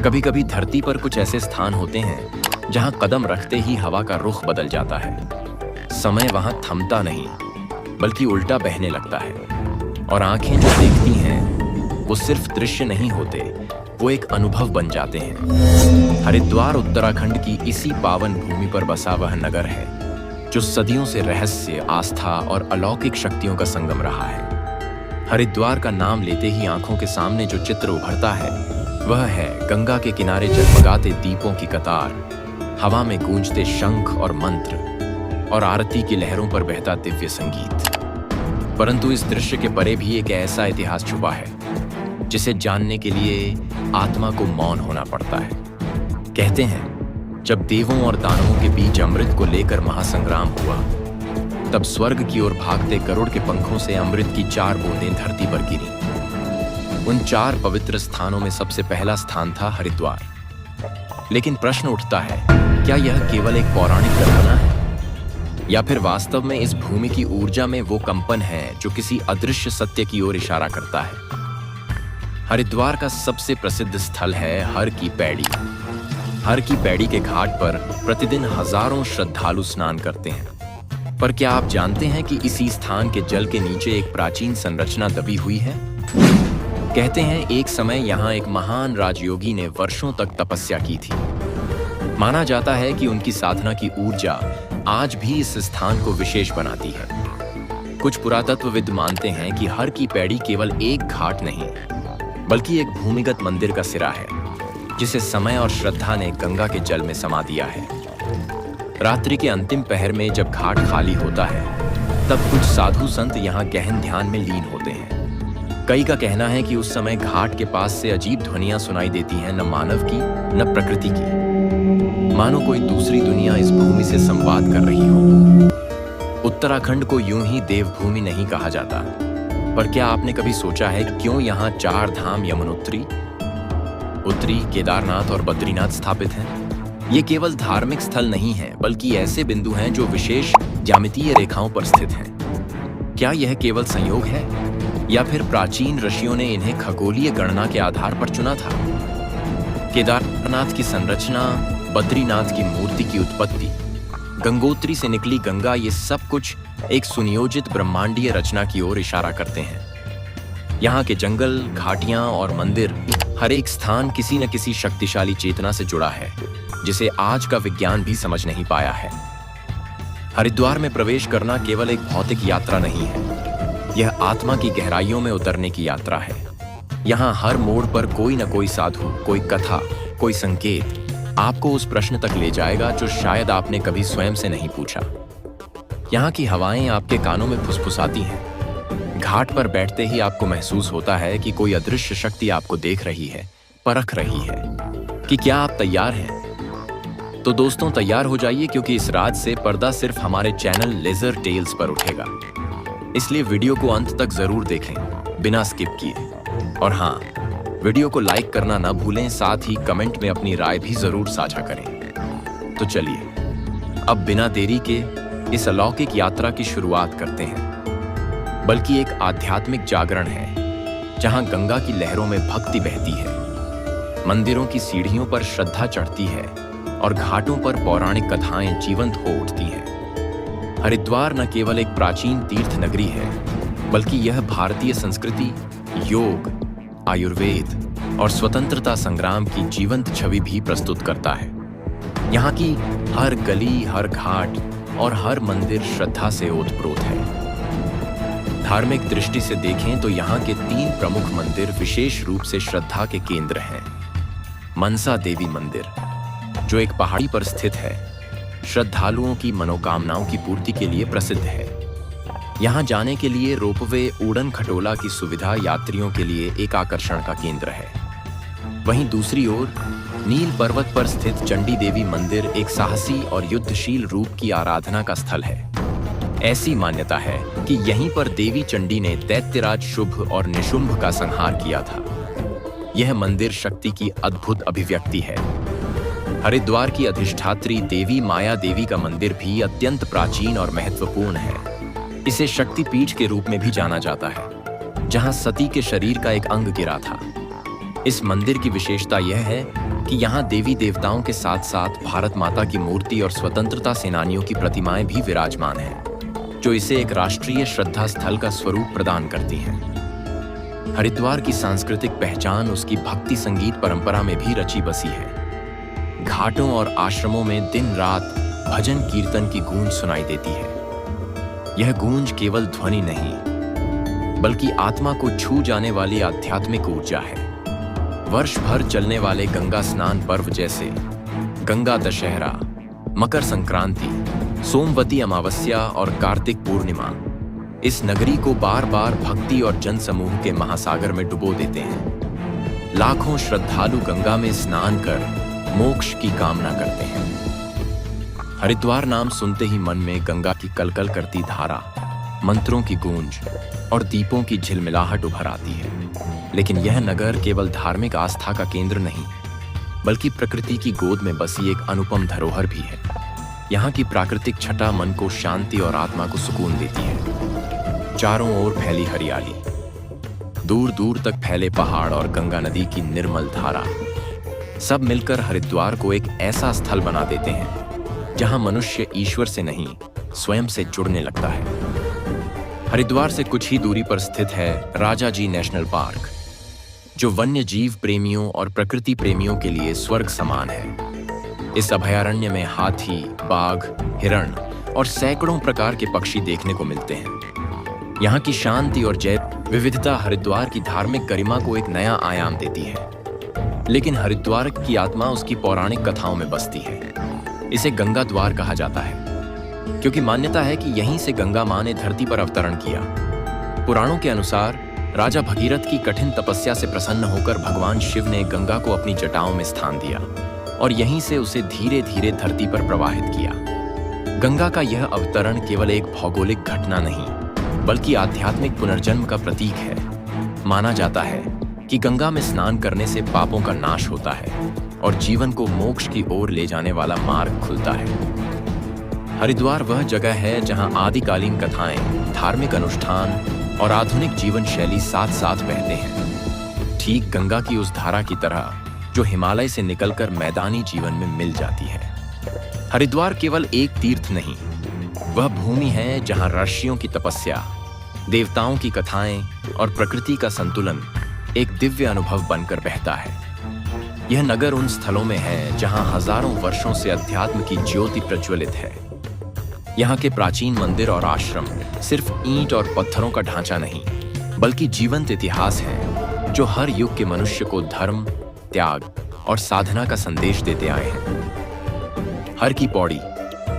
कभी कभी धरती पर कुछ ऐसे स्थान होते हैं जहां कदम रखते ही हवा का रुख बदल जाता है। समय वहां थमता नहीं बल्कि उल्टा बहने लगता है और आंखें जो देखती हैं वो सिर्फ दृश्य नहीं होते, वो एक अनुभव बन जाते हैं। हरिद्वार उत्तराखंड की इसी पावन भूमि पर बसा वह नगर है जो सदियों से रहस्य, आस्था और अलौकिक शक्तियों का संगम रहा है। हरिद्वार का नाम लेते ही आंखों के सामने जो चित्र उभरता है वह है गंगा के किनारे जगमगाते दीपों की कतार, हवा में गूंजते शंख और मंत्र और आरती की लहरों पर बहता दिव्य संगीत। परंतु इस दृश्य के परे भी एक ऐसा इतिहास छुपा है जिसे जानने के लिए आत्मा को मौन होना पड़ता है। कहते हैं जब देवों और दानवों के बीच अमृत को लेकर महासंग्राम हुआ, तब स्वर्ग की ओर भागते गरुड़ के पंखों से अमृत की 4 बूंदें धरती पर गिरी। उन 4 पवित्र स्थानों में सबसे पहला स्थान था हरिद्वार। लेकिन प्रश्न उठता है, क्या यह केवल एक पौराणिक कल्पना है या फिर वास्तव में इस भूमि की ऊर्जा में वो कंपन है जो किसी अदृश्य सत्य की ओर इशारा करता है? हरिद्वार का सबसे प्रसिद्ध स्थल है हर की पैड़ी। हर की पैड़ी के घाट पर प्रतिदिन हजारों श्रद्धालु स्नान करते हैं। पर क्या आप जानते हैं कि इसी स्थान के जल के नीचे एक प्राचीन संरचना दबी हुई है? कहते हैं एक समय यहाँ एक महान राजयोगी ने वर्षों तक तपस्या की थी। माना जाता है कि उनकी साधना की ऊर्जा आज भी इस स्थान को विशेष बनाती है। कुछ पुरातत्वविद मानते हैं कि हर की पैड़ी केवल एक घाट नहीं बल्कि एक भूमिगत मंदिर का सिरा है जिसे समय और श्रद्धा ने गंगा के जल में समा दिया है। रात्रि के अंतिम पहर में जब घाट खाली होता है तब कुछ साधु संत यहाँ गहन ध्यान में लीन होते हैं। कई का कहना है कि उस समय घाट के पास से अजीब ध्वनियां सुनाई देती हैं, न मानव की न प्रकृति की, मानो कोई दूसरी दुनिया इस भूमि से संवाद कर रही हो। उत्तराखंड को यूं ही देवभूमि नहीं कहा जाता, पर क्या आपने कभी सोचा है क्यों यहाँ 4 धाम यमुनोत्री, उत्तरी, केदारनाथ और बद्रीनाथ स्थापित हैं? ये केवल धार्मिक स्थल नहीं है बल्कि ऐसे बिंदु हैं जो विशेष ज्यामितीय रेखाओं पर स्थित हैं। क्या यह केवल संयोग है या फिर प्राचीन ऋषियों ने इन्हें खगोलीय गणना के आधार पर चुना था? केदारनाथ की संरचना, बद्रीनाथ की मूर्ति की उत्पत्ति, गंगोत्री से निकली गंगा, ये सब कुछ एक सुनियोजित ब्रह्मांडीय रचना की ओर इशारा करते हैं। यहाँ के जंगल, घाटियां और मंदिर, हर एक स्थान किसी न किसी शक्तिशाली चेतना से जुड़ा है जिसे आज का विज्ञान भी समझ नहीं पाया है। हरिद्वार में प्रवेश करना केवल एक भौतिक यात्रा नहीं है, यह आत्मा की गहराइयों में उतरने की यात्रा है। यहाँ हर मोड़ पर कोई न कोई साधु, कोई कथा, कोई संकेत आपको उस प्रश्न तक ले जाएगा जो शायद आपने कभी स्वयं से नहीं पूछा। यहाँ की हवाएं आपके कानों में फुसफुसाती हैं। घाट पर बैठते ही आपको महसूस होता है कि कोई अदृश्य शक्ति आपको देख रही है, परख रही है कि क्या आप तैयार हैं। तो दोस्तों तैयार हो जाइए, क्योंकि इस रात से पर्दा सिर्फ हमारे चैनल लेजर टेल्स पर उठेगा। इसलिए वीडियो को अंत तक जरूर देखें बिना स्किप किए। और हाँ, वीडियो को लाइक करना ना भूलें, साथ ही कमेंट में अपनी राय भी जरूर साझा करें। तो चलिए अब बिना देरी के इस अलौकिक यात्रा की शुरुआत करते हैं। बल्कि एक आध्यात्मिक जागरण है जहां गंगा की लहरों में भक्ति बहती है, मंदिरों की सीढ़ियों पर श्रद्धा चढ़ती है और घाटों पर पौराणिक कथाएं जीवंत हो उठती हैं। हरिद्वार न केवल एक प्राचीन तीर्थ नगरी है बल्कि यह भारतीय संस्कृति, योग, आयुर्वेद और स्वतंत्रता संग्राम की जीवंत छवि भी प्रस्तुत करता है। यहाँ की हर गली, हर घाट और हर मंदिर श्रद्धा से ओतप्रोत है। धार्मिक दृष्टि से देखें तो यहाँ के 3 प्रमुख मंदिर विशेष रूप से श्रद्धा के केंद्र हैं। मनसा देवी मंदिर, जो एक पहाड़ी पर स्थित है, श्रद्धालुओं की मनोकामनाओं की पूर्ति के लिए प्रसिद्ध है। यहाँ जाने के लिए रोपवे, उड़न खटोला की सुविधा यात्रियों के लिए एक आकर्षण का केंद्र है। वहीं दूसरी ओर नील पर्वत पर स्थित चंडी देवी मंदिर एक साहसी और युद्धशील रूप की आराधना का स्थल है। ऐसी मान्यता है कि यहीं पर देवी चंडी ने दैत्यराज शुभ और निशुंभ का संहार किया था। यह मंदिर शक्ति की अद्भुत अभिव्यक्ति है। हरिद्वार की अधिष्ठात्री देवी माया देवी का मंदिर भी अत्यंत प्राचीन और महत्वपूर्ण है। इसे शक्तिपीठ के रूप में भी जाना जाता है, जहां सती के शरीर का एक अंग गिरा था। इस मंदिर की विशेषता यह है कि यहाँ देवी देवताओं के साथ साथ भारत माता की मूर्ति और स्वतंत्रता सेनानियों की प्रतिमाएं भी विराजमान हैं, जो इसे एक राष्ट्रीय श्रद्धा स्थल का स्वरूप प्रदान करती हैं। हरिद्वार की सांस्कृतिक पहचान उसकी भक्ति संगीत परंपरा में भी रची बसी है। घाटों और आश्रमों में दिन रात भजन कीर्तन की गूंज सुनाई देती है। यह गूंज केवल ध्वनि नहीं, बल्कि आत्मा को छू जाने वाली आध्यात्मिक ऊर्जा है। वर्ष भर चलने वाले गंगा स्नान पर्व जैसे गंगा दशहरा, मकर संक्रांति, सोमवती अमावस्या और कार्तिक पूर्णिमा इस नगरी को बार बार भक्ति और जन समूह के महासागर में डुबो देते हैं। लाखों श्रद्धालु गंगा में स्नान कर मोक्ष की कामना करते हैं। हरिद्वार नाम सुनते ही मन में गंगा की कलकल करती धारा, मंत्रों की गूंज और दीपों की झिलमिलाहट उभर आती है। लेकिन यह नगर केवल धार्मिक आस्था का केंद्र नहीं, बल्कि प्रकृति की गोद में बसी एक अनुपम धरोहर भी है। यहाँ की प्राकृतिक छटा मन को शांति और आत्मा को सुकून देती है। चारों ओर फैली हरियाली, दूर दूर तक फैले पहाड़ और गंगा नदी की निर्मल धारा, सब मिलकर हरिद्वार को एक ऐसा स्थल बना देते हैं जहां मनुष्य ईश्वर से नहीं, स्वयं से जुड़ने लगता है। हरिद्वार से कुछ ही दूरी पर स्थित है राजाजी नेशनल पार्क, जो वन्य जीव प्रेमियों और प्रकृति प्रेमियों के लिए स्वर्ग समान है। इस अभयारण्य में हाथी, बाघ, हिरण और सैकड़ों प्रकार के पक्षी देखने को मिलते हैं। यहाँ की शांति और जैव विविधता हरिद्वार की धार्मिक गरिमा को एक नया आयाम देती है। लेकिन हरिद्वार की आत्मा उसकी पौराणिक कथाओं में बसती है। इसे गंगा द्वार कहा जाता है, क्योंकि मान्यता है कि यहीं से गंगा मां ने धरती पर अवतरण किया। पुराणों के अनुसार राजा भगीरथ की कठिन तपस्या से प्रसन्न होकर भगवान शिव ने गंगा को अपनी जटाओं में स्थान दिया और यहीं से उसे धीरे धीरे धरती पर प्रवाहित किया। गंगा का यह अवतरण केवल एक भौगोलिक घटना नहीं, बल्कि आध्यात्मिक पुनर्जन्म का प्रतीक है। माना जाता है कि गंगा में स्नान करने से पापों का नाश होता है और जीवन को मोक्ष की ओर ले जाने वाला मार्ग खुलता है। हरिद्वार वह जगह है जहां आदिकालीन कथाएं, धार्मिक अनुष्ठान और आधुनिक जीवन शैली साथ साथ बहते हैं, ठीक गंगा की उस धारा की तरह जो हिमालय से निकलकर मैदानी जीवन में मिल जाती है। हरिद्वार केवल एक तीर्थ नहीं, वह भूमि है जहां ऋषियों की तपस्या, देवताओं की कथाएं और प्रकृति का संतुलन एक दिव्य अनुभव बनकर बहता है। यह नगर उन स्थलों में है जहां हजारों वर्षों से अध्यात्म की ज्योति प्रज्वलित है। यहाँ के प्राचीन मंदिर और आश्रम सिर्फ ईंट और पत्थरों का ढांचा नहीं, बल्कि जीवंत इतिहास है जो हर युग के मनुष्य को धर्म, त्याग और साधना का संदेश देते आए हैं। हर की पौड़ी,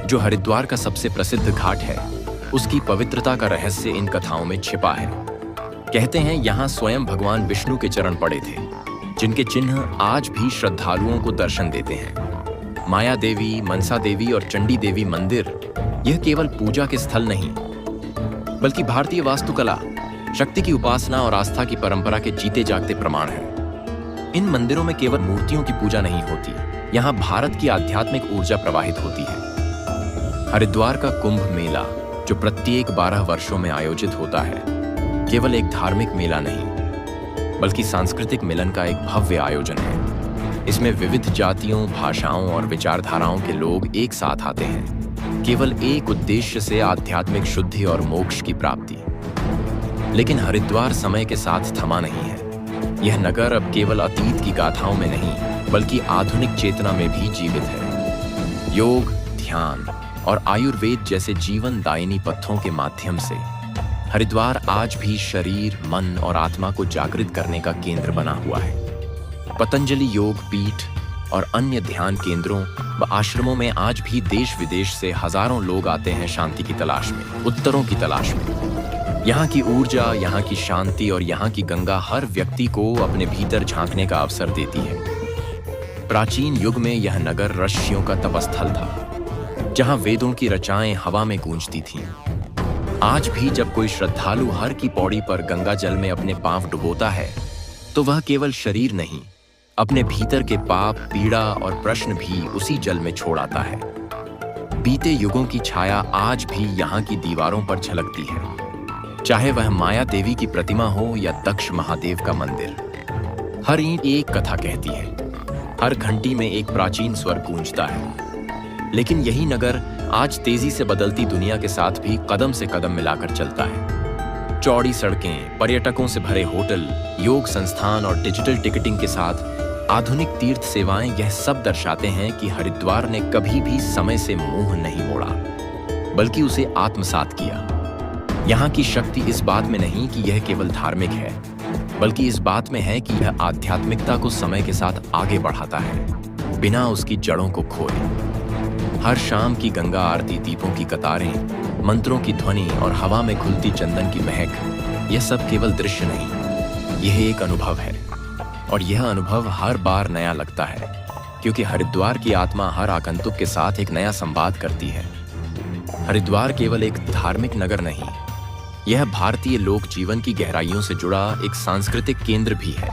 जो हरिद्वार का सबसे प्रसिद्ध घाट है, उसकी पवित्रता का रहस्य इन कथाओं में छिपा है। कहते हैं यहाँ स्वयं भगवान विष्णु के चरण पड़े थे, जिनके चिन्ह आज भी श्रद्धालुओं को दर्शन देते हैं। माया देवी, मनसा देवी और चंडी देवी मंदिर यह केवल पूजा के स्थल नहीं, बल्कि भारतीय वास्तुकला, शक्ति की उपासना और आस्था की परंपरा के जीते जागते प्रमाण हैं। इन मंदिरों में केवल मूर्तियों की पूजा नहीं होती, यहाँ भारत की आध्यात्मिक ऊर्जा प्रवाहित होती है। हरिद्वार का कुंभ मेला, जो प्रत्येक 12 वर्षों में आयोजित होता है, केवल एक धार्मिक मेला नहीं, बल्कि सांस्कृतिक मिलन का एक भव्य आयोजन है। इसमें विविध जातियों, भाषाओं और विचारधाराओं के लोग एक साथ आते हैं, केवल एक उद्देश्य से, आध्यात्मिक शुद्धि और मोक्ष की प्राप्ति। लेकिन हरिद्वार समय के साथ थमा नहीं है। यह नगर अब केवल अतीत की गाथाओं में नहीं, बल्कि आधुनिक चेतना में भी जीवित है। योग, ध्यान और आयुर्वेद जैसे जीवन दायिनी पथों के माध्यम से हरिद्वार आज भी शरीर, मन और आत्मा को जागृत करने का केंद्र बना हुआ है। पतंजलि योग पीठ और अन्य ध्यान केंद्रों व आश्रमों में आज भी देश विदेश से हजारों लोग आते हैं शांति की तलाश में, उत्तरों की तलाश में। यहाँ की ऊर्जा, यहाँ की शांति और यहाँ की गंगा हर व्यक्ति को अपने भीतर झांकने का अवसर देती है। प्राचीन युग में यह नगर ऋषियों का तपस्थल था, जहाँ वेदों की रचाएं हवा में गूंजती थीं। आज भी जब कोई श्रद्धालु हर की पौड़ी पर गंगा जल में अपने पांव डुबोता है, तो वह केवल शरीर नहीं, अपने भीतर के पाप, पीड़ा और प्रश्न भी उसी जल में छोड़ आता है। बीते युगों की छाया आज भी यहाँ की दीवारों पर झलकती है, चाहे वह माया देवी की प्रतिमा हो या दक्ष महादेव का मंदिर। हर ईंट एक कथा कहती है, हर घंटी में एक प्राचीन स्वर गूंजता है। लेकिन यही नगर आज तेजी से बदलती दुनिया के साथ भी कदम से कदम मिलाकर चलता है। चौड़ी सड़कें, पर्यटकों से भरे होटल, योग संस्थान और डिजिटल टिकटिंग के साथ आधुनिक तीर्थ सेवाएं यह सब दर्शाते हैं कि हरिद्वार ने कभी भी समय से मुंह नहीं मोड़ा, बल्कि उसे आत्मसात किया। यहाँ की शक्ति इस बात में नहीं कि यह केवल धार्मिक है, बल्कि इस बात में है कि यह आध्यात्मिकता को समय के साथ आगे बढ़ाता है, बिना उसकी जड़ों को खोए। हर शाम की गंगा आरती, दीपों की कतारें, मंत्रों की ध्वनि और हवा में घुलती चंदन की महक, यह सब केवल दृश्य नहीं, यह एक अनुभव है। और यह अनुभव हर बार नया लगता है, क्योंकि हरिद्वार की आत्मा हर आगंतुक के साथ एक नया संवाद करती है। हरिद्वार केवल एक धार्मिक नगर नहीं, यह भारतीय लोक जीवन की गहराइयों से जुड़ा एक सांस्कृतिक केंद्र भी है।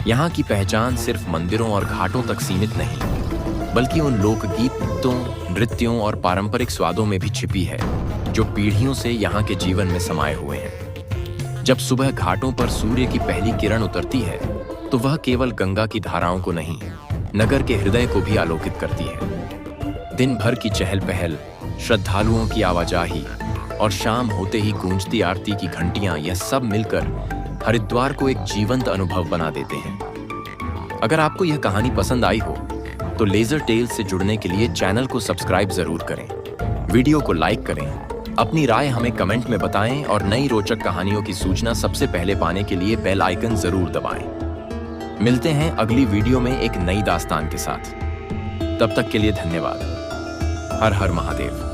यहाँ की पहचान सिर्फ मंदिरों और घाटों तक सीमित नहीं, बल्कि उन लोकगीतों, नृत्यों और पारंपरिक स्वादों में भी छिपी है, जो पीढ़ियों से यहाँ के जीवन में समाये हुए हैं। जब सुबह घाटों पर सूर्य की पहली किरण उतरती है, तो वह केवल गंगा की धाराओं को नहीं, नगर के हृदय को भी आलोकित करती है। दिन भर की चहल पहल, श्रद्धालुओं की आवाजाही और शाम होते ही गूंजती आरती की घंटियां, यह सब मिलकर हरिद्वार को एक जीवंत अनुभव बना देते हैं। अगर आपको यह कहानी पसंद आई हो, तो लेजर टेल्स से जुड़ने के लिए चैनल को सब्सक्राइब जरूर करें, वीडियो को लाइक करें, अपनी राय हमें कमेंट में बताएं और नई रोचक कहानियों की सूचना सबसे पहले पाने के लिए बेल आइकन जरूर दबाएं। मिलते हैं अगली वीडियो में एक नई दास्तान के साथ। तब तक के लिए धन्यवाद। हर हर महादेव।